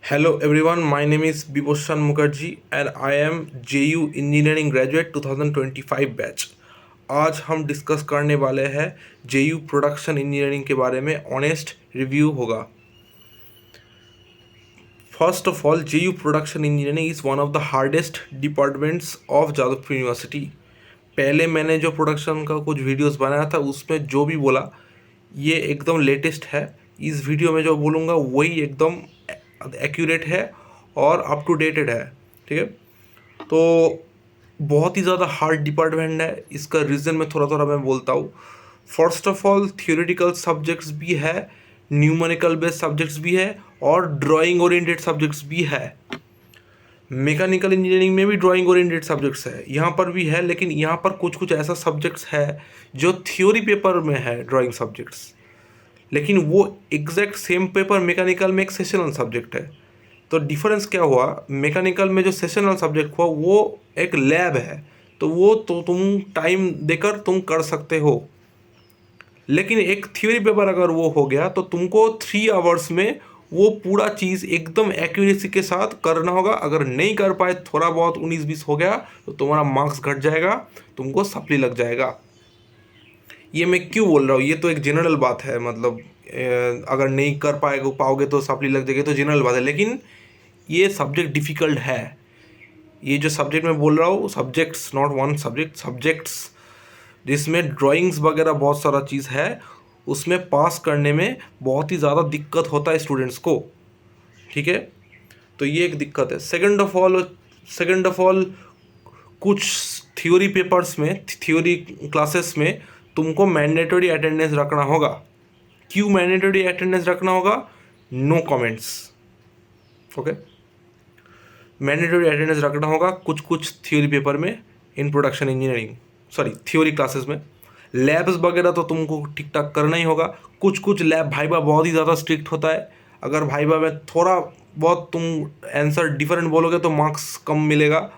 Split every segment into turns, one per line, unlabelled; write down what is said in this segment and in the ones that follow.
Hello everyone, my name is Biboshan Mukherjee and I am JU Engineering Graduate 2025 batch. आज हम discuss करने वाले हैं JU प्रोडक्शन इंजीनियरिंग के बारे में। ऑनेस्ट रिव्यू होगा। First of all, JU production engineering is one of the hardest departments of Jadavpur university. पहले मैंने जो प्रोडक्शन का कुछ वीडियोस बनाया था उसमें जो भी बोला ये एकदम लेटेस्ट है। इस वीडियो में जो बोलूँगा वही एकदम एक्यूरेट है और अप टू डेटेड है। ठीक है, तो बहुत ही ज़्यादा हार्ड डिपार्टमेंट है। इसका रीज़न मैं थोड़ा थोड़ा मैं बोलता हूँ। First of all, theoretical subjects भी है, न्यूमेरिकल बेस्ड सब्जेक्ट्स भी है और ड्राइंग ओरिएंटेड सब्जेक्ट्स भी है। मैकेनिकल इंजीनियरिंग में भी ड्राइंग ओरिएंटेड सब्जेक्ट्स है, यहाँ पर भी है, लेकिन यहाँ पर कुछ कुछ ऐसा सब्जेक्ट्स है जो थ्योरी पेपर में है ड्राइंग सब्जेक्ट्स, लेकिन वो एग्जैक्ट सेम पेपर मैकेनिकल में एक सेशनल सब्जेक्ट है। तो डिफरेंस क्या हुआ, मैकेनिकल में जो सेशनल सब्जेक्ट हुआ वो एक लैब है, तो वो तो तुम टाइम देकर तुम कर सकते हो, लेकिन एक थ्योरी पेपर अगर वो हो गया तो तुमको 3 आवर्स में वो पूरा चीज़ एकदम एक्यूरेसी के साथ करना होगा। अगर नहीं कर पाए, थोड़ा बहुत 19-20 हो गया तो तुम्हारा मार्क्स घट जाएगा, तुमको सप्ली लग जाएगा। ये मैं क्यों बोल रहा हूँ, ये तो एक जनरल बात है, मतलब अगर नहीं कर पाओगे तो सप्ली लग जाएगी, तो जनरल बात है, लेकिन ये सब्जेक्ट डिफ़िकल्ट है। ये जो सब्जेक्ट मैं बोल रहा हूँ, subjects, not one subject, subjects, जिसमें ड्राइंग्स वगैरह बहुत सारा चीज़ है, उसमें पास करने में बहुत ही ज़्यादा दिक्कत होता है स्टूडेंट्स को। ठीक है, तो ये एक दिक्कत है। सेकंड ऑफ ऑल कुछ थ्योरी पेपर्स में, थ्योरी क्लासेस में तुमको मैंडेटरी अटेंडेंस रखना होगा। क्यों मैंडेटरी अटेंडेंस रखना होगा? No comments. Okay, mandatory attendance रखना होगा कुछ कुछ थ्योरी पेपर में in production engineering, sorry theory classes में। लैब्स वगैरह तो तुमको ठीक ठाक करना ही होगा। कुछ कुछ लैब भाईबा बहुत ही ज़्यादा स्ट्रिक्ट होता है। अगर भाईबा में थोड़ा बहुत तुम आंसर डिफरेंट बोलोगे तो मार्क्स कम मिलेगा।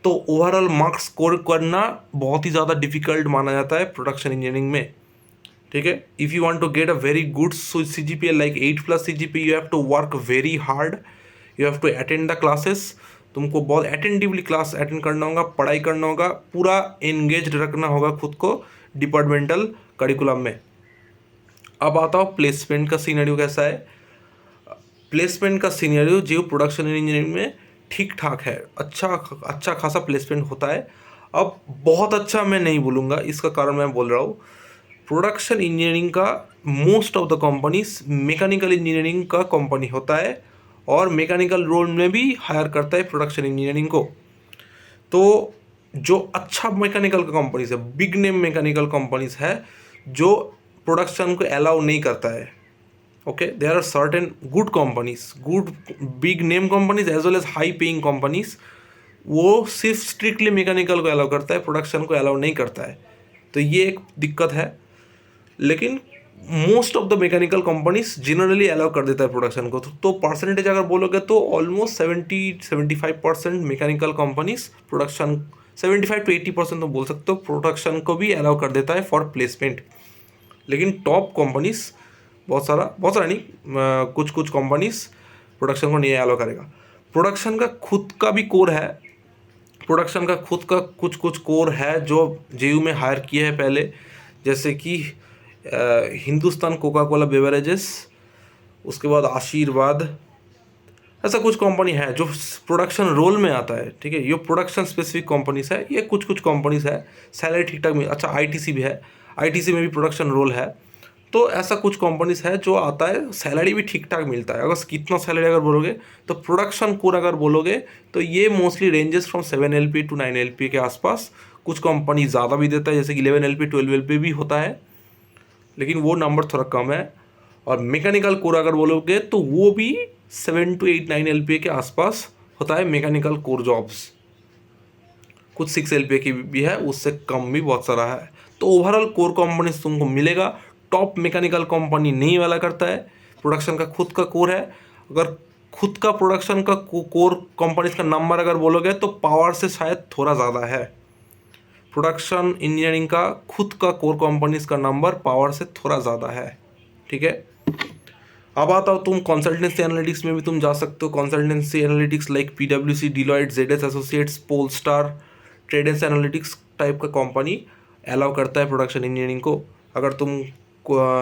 तो ओवरऑल मार्क्स स्कोर करना बहुत ही ज़्यादा डिफिकल्ट माना जाता है प्रोडक्शन इंजीनियरिंग में। ठीक है, if you want to get a very good CGPA like 8+ CGPA, you have to work very hard, you have to attend the classes. तुमको बहुत अटेंटिवली क्लास अटेंड करना होगा, पढ़ाई करना होगा, पूरा एंगेज रखना होगा खुद को डिपार्टमेंटल करिकुलम में। अब आता हूँ प्लेसमेंट का सीनरियो कैसा है। प्लेसमेंट का सीनरियो जो प्रोडक्शन इंजीनियरिंग में ठीक ठाक है, अच्छा खासा प्लेसमेंट होता है। अब बहुत अच्छा मैं नहीं बोलूँगा, इसका कारण मैं बोल रहा हूँ, प्रोडक्शन इंजीनियरिंग का most of the companies mechanical engineering का कंपनी होता है और मैकेनिकल रोल में भी हायर करता है प्रोडक्शन इंजीनियरिंग को। तो जो अच्छा मैकेनिकल का कंपनीज है, बिग नेम मैकेनिकल कंपनीज है, जो प्रोडक्शन को अलाउ नहीं करता है। Okay, there are certain good companies, good big name companies as well as high paying companies, वो सिर्फ स्ट्रिक्टली मैकेनिकल को अलाउ करता है, प्रोडक्शन को अलाउ नहीं करता है। तो ये एक दिक्कत है, लेकिन most of the mechanical companies generally allow कर देता है प्रोडक्शन को। तो परसेंटेज अगर बोलोगे तो ऑलमोस्ट 70-75% मैकेनिकल कंपनीज प्रोडक्शन, 75-80% तो बोल सकते हो, प्रोडक्शन को भी अलाउ कर देता है फॉर प्लेसमेंट। लेकिन टॉप कंपनीज बहुत सारा नहीं, कुछ कुछ कंपनीज प्रोडक्शन को नहीं अलाउ करेगा। प्रोडक्शन का खुद का भी कोर है, प्रोडक्शन का खुद का कुछ कुछ कोर है जो JU में हायर किए हैं पहले, जैसे कि हिंदुस्तान कोका कोला बेवरेजेस, उसके बाद आशीर्वाद, ऐसा कुछ कंपनी है जो प्रोडक्शन रोल में आता है। ठीक है, ये प्रोडक्शन स्पेसिफिक कंपनीज है, ये कुछ कुछ कंपनीज है। सैलरी ठीक ठाक मिल, अच्छा ITC भी है, ITC में भी प्रोडक्शन रोल है। तो ऐसा कुछ कंपनीज है जो आता है, सैलरी भी ठीक ठाक मिलता है। अगर कितना सैलरी अगर बोलोगे तो प्रोडक्शन कोर अगर बोलोगे तो ये mostly ranges from 7 LPA to 9 LPA के आसपास। कुछ कंपनी ज़्यादा भी देता है, जैसे कि 11 LPA 12 LPA भी होता है, लेकिन वो नंबर थोड़ा कम है। और मैकेनिकल कोर अगर बोलोगे तो वो भी 7 to 8 9 LPA के आसपास होता है मैकेनिकल कोर जॉब्स। कुछ 6 LPA की भी है, उससे कम भी बहुत सारा है। तो ओवरऑल कोर कंपनी तुमको मिलेगा। टॉप मैकेनिकल कंपनी नहीं वाला करता है, प्रोडक्शन का खुद का कोर है। अगर खुद का प्रोडक्शन का कोर कंपनीज का नंबर अगर बोलोगे तो पावर से शायद थोड़ा ज़्यादा है। प्रोडक्शन इंजीनियरिंग का खुद का कोर कंपनीज का नंबर पावर से थोड़ा ज़्यादा है। ठीक है, अब आता हो तुम कंसल्टेंसी एनालिटिक्स में भी तुम जा सकते हो। Consultancy analytics like PwC, Deloitte, ZS associates, Polestar, Tredence analytics type का कंपनी अलाउ करता है प्रोडक्शन इंजीनियरिंग को। अगर तुम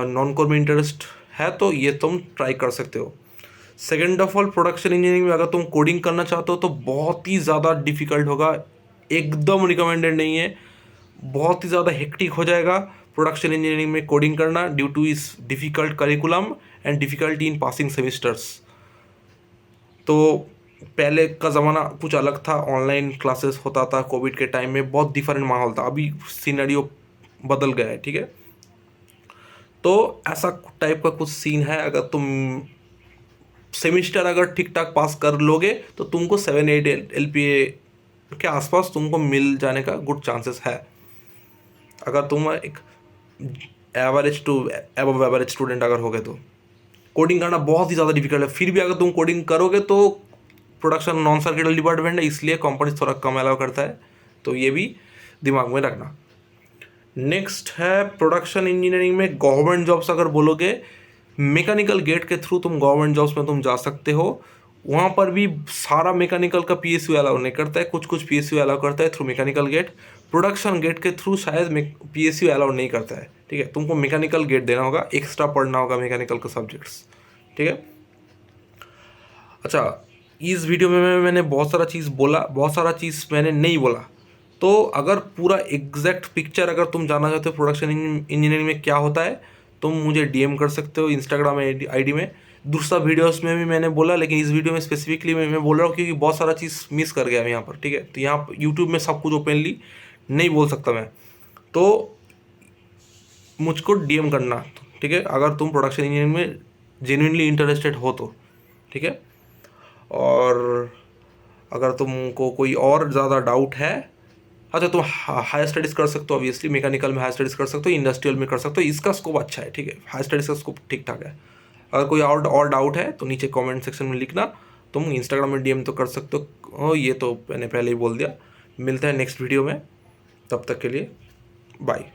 नॉन कोर में इंटरेस्ट है तो ये तुम ट्राई कर सकते हो। Second of all, production engineering में अगर तुम कोडिंग करना चाहते हो तो बहुत ही ज़्यादा डिफ़िकल्ट होगा, एकदम रिकमेंडेड नहीं है, बहुत ही ज़्यादा हेक्टिक हो जाएगा प्रोडक्शन इंजीनियरिंग में कोडिंग करना ड्यू टू इस difficult curriculum and difficulty in passing semesters. तो पहले का ज़माना कुछ अलग था, ऑनलाइन क्लासेस होता था, कोविड के टाइम में बहुत डिफरेंट माहौल था, अभी सिनेरियो बदल गया है, ठीक है। तो ऐसा टाइप का कुछ सीन है। अगर तुम सेमिस्टर अगर ठीक ठाक पास कर लोगे तो तुमको 7-8 LPA के आसपास तुमको मिल जाने का गुड चांसेस है। अगर तुम एक average to above average student अगर हो गए तो कोडिंग करना बहुत ही ज़्यादा डिफिकल्ट है। फिर भी अगर तुम कोडिंग करोगे तो प्रोडक्शन नॉन सर्किटल डिपार्टमेंट है, इसलिए कंपनी थोड़ा कम अलाउ करता है, तो ये भी दिमाग में रखना। नेक्स्ट है प्रोडक्शन इंजीनियरिंग में गवर्नमेंट जॉब्स। अगर बोलोगे मैकेनिकल गेट के थ्रू तुम गवर्नमेंट जॉब्स में तुम जा सकते हो। वहाँ पर भी सारा मैकेनिकल का PSU अलाउ नहीं करता है, कुछ कुछ PSU अलाउ करता है through mechanical GATE. Production GATE के थ्रू शायद PSU अलाउ नहीं करता है, ठीक है। तुमको मैकेनिकल गेट देना होगा, एक्स्ट्रा पढ़ना होगा मैकेनिकल का सब्जेक्ट्स, ठीक है। अच्छा, इस वीडियो में मैंने बहुत सारा चीज़ बोला, बहुत सारा चीज़ मैंने नहीं बोला। तो अगर पूरा एग्जैक्ट पिक्चर अगर तुम जानना चाहते हो प्रोडक्शन इंजीनियरिंग में क्या होता है, तुम मुझे DM कर सकते हो इंस्टाग्राम ID में। दूसरा वीडियोस में भी मैंने बोला, लेकिन इस वीडियो में स्पेसिफिकली मैं बोल रहा हूँ क्योंकि बहुत सारा चीज़ मिस कर गया मैं यहाँ पर, ठीक है। तो यहाँ यूट्यूब में सब कुछ ओपनली नहीं बोल सकता मैं, तो मुझको DM करना, ठीक है, अगर तुम प्रोडक्शन इंजीनियरिंग में जेन्युइनली इंटरेस्टेड हो तो, ठीक है। और अगर तुमको कोई और ज़्यादा डाउट है, अच्छा तुम हायर स्टडीज़ कर सकते हो, ऑब्वियसली मैकेनिकल में हायर स्टडीज़ कर सकते हो, इंडस्ट्रियल में कर सकते हो, इसका स्कोप अच्छा है, ठीक है, हायर स्टडीज़ का स्कोप ठीक ठाक है। अगर कोई और डाउट है तो नीचे कमेंट सेक्शन में लिखना। तुम इंस्टाग्राम में DM तो कर सकते हो, ये तो मैंने पहले ही बोल दिया। मिलते हैं नेक्स्ट वीडियो में, तब तक के लिए बाय।